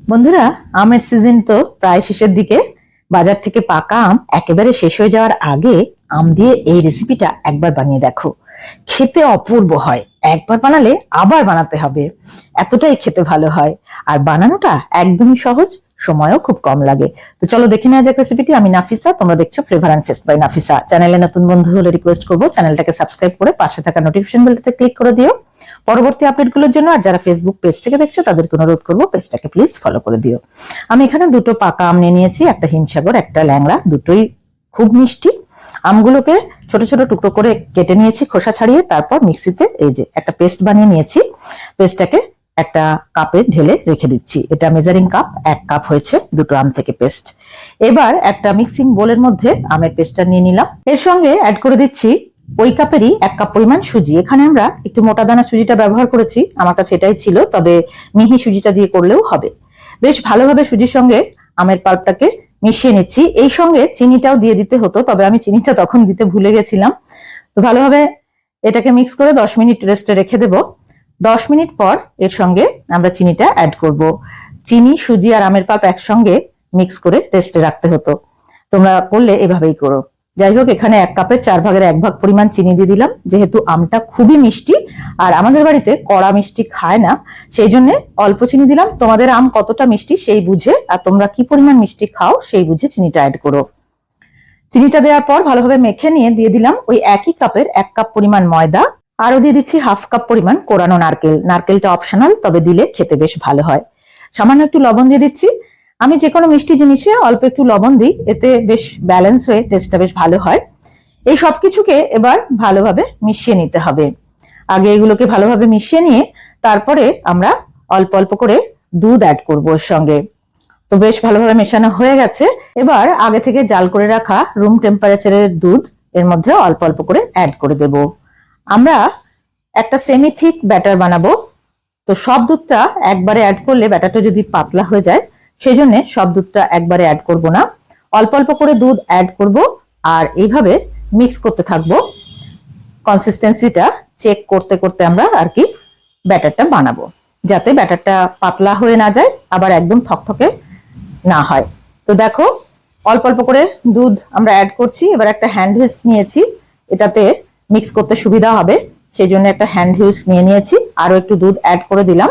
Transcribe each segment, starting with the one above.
বন্ধুরা, আমের সিজন তো প্রায় শেষের দিকে। বাজার থেকে পাকা আম একেবারে শেষ হয়ে যাওয়ার আগে আম দিয়ে এই রেসিপিটা একবার বানিয়ে দেখো। খেতে অপূর্ব হয়। একবার বানালে আবার বানাতে হবে, এতটাই খেতে ভালো হয়। আর বানানোটা একদমই সহজ, সময়ও খুব কম লাগে। তো চলো দেখে নেওয়া যাক রেসিপিটি। আমি নাফিসা, তোমরা দেখছো flavour and fest by Nafisa. চ্যানেলে নতুন বন্ধু হলে রিকোয়েস্ট করবো চ্যানেলটাকে সাবস্ক্রাইব করে পাশে থাকা নোটিফিকেশন বেলটাতে ক্লিক করে দিও পরবর্তী আপডেটগুলোর জন্য। আর যারা ফেসবুক পেজ থেকে দেখছো তাদেরকে অনুরোধ করবো পেজটাকে প্লিজ ফলো করে দিও। আমি এখানে দুটো পাকা আম নিয়ে নিয়েছি, একটা হিমসাগর একটা ল্যাংড়া, দুটোই খুব মিষ্টি। আমগুলোকে ছোট ছোট টুকরো করে কেটে নিয়েছি খোসা ছাড়িয়ে, তারপর মিক্সিতে এই যে একটা পেস্ট বানিয়ে নিয়েছি। পেস্টটাকে একটা কাপে ঢেলে রেখে দিচ্ছি। এটা মেজারিং কাপ, 1 কাপ হয়েছে দুটো আম থেকে পেস্ট। এবার একটা মিক্সিং বোলের মধ্যে আমের পেস্টটা নিয়ে নিলাম। এর সঙ্গে অ্যাড করে দিচ্ছি ওই কাপেরই 1 কাপ পরিমাণ সুজি। এখানে আমরা একটু মোটা দানা সুজিটা ব্যবহার করেছি, আমার কাছে এটাই ছিল, তবে মিহি সুজিটা দিয়ে করলেও হবে। বেশ ভালোভাবে সুজির সঙ্গে আমের পাল্পটাকে মিশিয়ে নিচ্ছি। এই সঙ্গে চিনিটাও দিয়ে দিতে হতো, তবে আমি চিনিটা তখন দিতে ভুলে গেছিলাম। তো ভালোভাবে এটাকে মিক্স করে 10 মিনিট রেস্টে রেখে দেব। 10 মিনিট পর এর সঙ্গে আমরা চিনিটা অ্যাড করব। চিনি, সুজি আর আমের পাল্প একসঙ্গে মিক্স করে রেস্টে রাখতে হতো, তোমরা করলে এভাবেই করো। যাই হোক, এখানে 1 কাপের 4 ভাগের 1 ভাগ পরিমাণ চিনি দিয়ে দিলাম। যেহেতু আমটা খুবই মিষ্টি আর আমাদের বাড়িতে কড়া মিষ্টি খায় না, সেই জন্য অল্প চিনি দিলাম। তোমাদের আম কতটা মিষ্টি সেই বুঝে আর তোমরা কি পরিমাণ মিষ্টি খাও সেই বুঝে চিনিটা অ্যাড করো। চিনিটা দেওয়ার পর ভালোভাবে মেখে নিয়ে দিয়ে দিলাম ওই একই কাপের 1 কাপ পরিমাণ ময়দা। আরো দিয়ে দিচ্ছি 1/2 কাপ পরিমাণ কোরানো নারকেল। নারকেলটা অপশনাল, তবে দিলে খেতে বেশ ভালো হয়। সামান্য একটু লবণ দিয়ে দিচ্ছি। আমি যে কোনো মিষ্টি জিনিসে অল্প একটু লবণ দিই, এতে বেশ ব্যালেন্স হয়ে টেস্টটা বেশ ভালো হয়। এই সবকিছুকে এবার ভালোভাবে মিশিয়ে নিতে হবে। আগে এগুলোকে ভালোভাবে মিশিয়ে নিয়ে তারপরে আমরা অল্প অল্প করে দুধ অ্যাড করবো এর সঙ্গে। তো বেশ ভালোভাবে মেশানো হয়ে গেছে। এবার আগে থেকে জাল করে রাখা রুম টেম্পারেচারের দুধ এর মধ্যে অল্প অল্প করে অ্যাড করে দেব। আমরা একটা সেমি থিক ব্যাটার বানাবো, তো সব দুধটা একবারে অ্যাড করলে ব্যাটারটা যদি পাতলা হয়ে যায়, সেই জন্য সব দুধটা একবারে অ্যাড করব না, অল্প অল্প করে দুধ অ্যাড করব। আর এইভাবে মিক্স করতে থাকবো। কনসিস্টেন্সিটা চেক করতে করতে আমরা আর কি ব্যাটারটা বানাবো, যাতে ব্যাটারটা পাতলা হয়ে না যায় আবার একদম থকথকে না হয়। তো দেখো, অল্প অল্প করে দুধ আমরা অ্যাড করছি। এবার একটা হ্যান্ড হুইস্ক নিয়েছি, এটাতে মিক্স করতে সুবিধা হবে সেই জন্য একটা হ্যান্ড হুইস্ক নিয়ে নিয়েছি। আরো একটু দুধ অ্যাড করে দিলাম,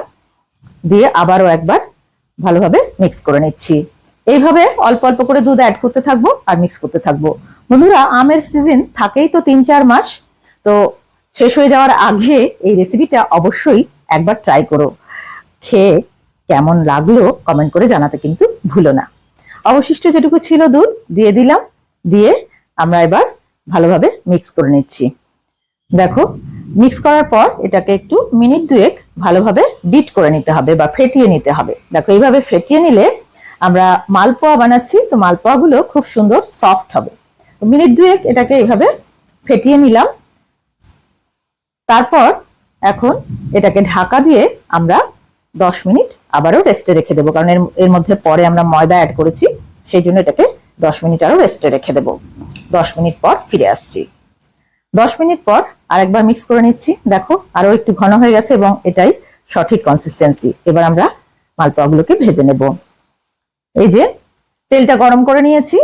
দিয়ে আবারও একবার ভালোভাবে মিক্স করে নিচ্ছি। এইভাবে অল্প অল্প করে দুধ অ্যাড করতে থাকবো আর মিক্স করতে থাকবো। বন্ধুরা, আমের সিজন থাকেই তো 3-4 মাস, তো শেষ হয়ে যাওয়ার আগে এই রেসিপিটা অবশ্যই একবার ট্রাই করো। খেয়ে কেমন লাগলো কমেন্ট করে জানাতে কিন্তু ভুলো না। অবশিষ্ট যেটুকু ছিল দুধ দিয়ে দিলাম, দিয়ে আমরা এবার ভালোভাবে মিক্স করে নিচ্ছি। দেখো, মিক্স করার পর এটাকে একটু মিনিট 2 ভালোভাবে বিট করে নিতে হবে বা ফেটিয়ে নিতে হবে। দেখো, এইভাবে ফেটিয়ে নিলে আমরা মালপোয়া বানাচ্ছি, তো মালপোয়া গুলো খুব সুন্দর সফট হবে। মিনিট 2 এটাকে এইভাবে ফেটিয়ে নিলাম। তারপর এখন এটাকে ঢাকা দিয়ে আমরা 10 মিনিট আবারও রেস্টে রেখে দেবো, কারণ এর মধ্যে পরে আমরা ময়দা অ্যাড করেছি, সেই জন্য এটাকে 10 মিনিট আরো রেস্টে রেখে দেবো। 10 মিনিট পর ফিরে আসছি। 10 মিনিট পর আরেকবার মিক্স করে নিচ্ছি। দেখো, আরো একটু ঘন হয়ে গেছে এবং এটাই সঠিক কনসিস্টেন্সি। এবার আমরা মালপোয়াগুলোকে ভেজে নেব। এই যে তেলটা গরম করে নিয়েছি,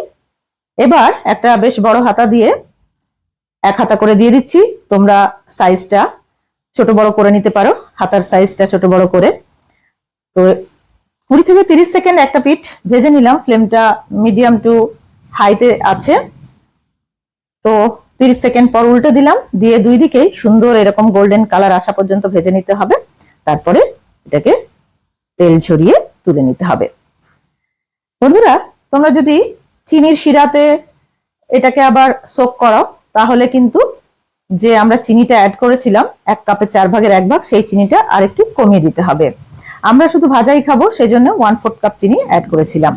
এবার একটা বেশ বড় হাতা দিয়ে 1 হাতা করে দিয়ে দিচ্ছি। তোমরা সাইজটা ছোট বড় করে নিতে পারো, হাতার সাইজটা ছোট বড় করে। তো 20 থেকে 30 সেকেন্ড একটা পিঠ ভেজে নিলাম। ফ্লেমটা মিডিয়াম টু হাইতে আছে। তো 30 সেকেন্ড পর উল্টে দিলাম, দিয়ে দুই দিকেই সুন্দর এরকম গোল্ডেন কালার আসা পর্যন্ত ভেজে নিতে হবে। তারপরে এটাকে তেল ঝরিয়ে তুলে নিতে হবে। বন্ধুরা, তোমরা যদি চিনির শিরাতে এটাকে আবার সোক করাও, তাহলে কিন্তু যে আমরা চিনিটা অ্যাড করেছিলাম 1 কাপে 4 ভাগের 1 ভাগ, সেই চিনিটা আর একটু কমিয়ে দিতে হবে। আমরা শুধু ভাজাই খাবো, সেই জন্য 1/4 কাপ চিনি অ্যাড করেছিলাম।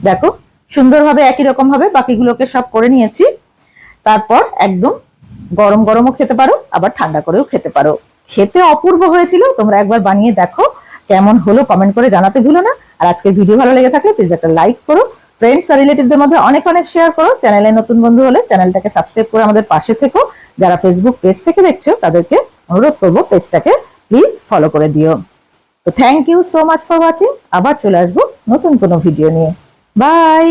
দেখো, সুন্দরভাবে একই রকম ভাবে বাকিগুলোকে সব করে নিয়েছি। তারপর একদম গরম গরমও খেতে পারো, আবার ঠান্ডা করেও খেতে পারো। খেতে অপূর্ব হয়েছিল, তোমরা একবার বানিয়ে দেখো কেমন হলো কমেন্ট করে জানাতে ভুলো না। আর আজকের ভিডিও ভালো লেগে থাকলে প্লিজ একটা লাইক করো, ফ্রেন্ডস আর রিলেটিভদের মধ্যে অনেক অনেক শেয়ার করো। চ্যানেলে নতুন বন্ধু হলে চ্যানেলটাকে সাবস্ক্রাইব করে আমাদের পাশে থেকো। যারা ফেসবুক পেজ থেকে দেখছো তাদেরকে অনুরোধ করবো পেজটাকে প্লিজ ফলো করে দিও। তো thank you so much for watching. আবার চলে আসবো নতুন কোনো ভিডিও নিয়ে। বাই।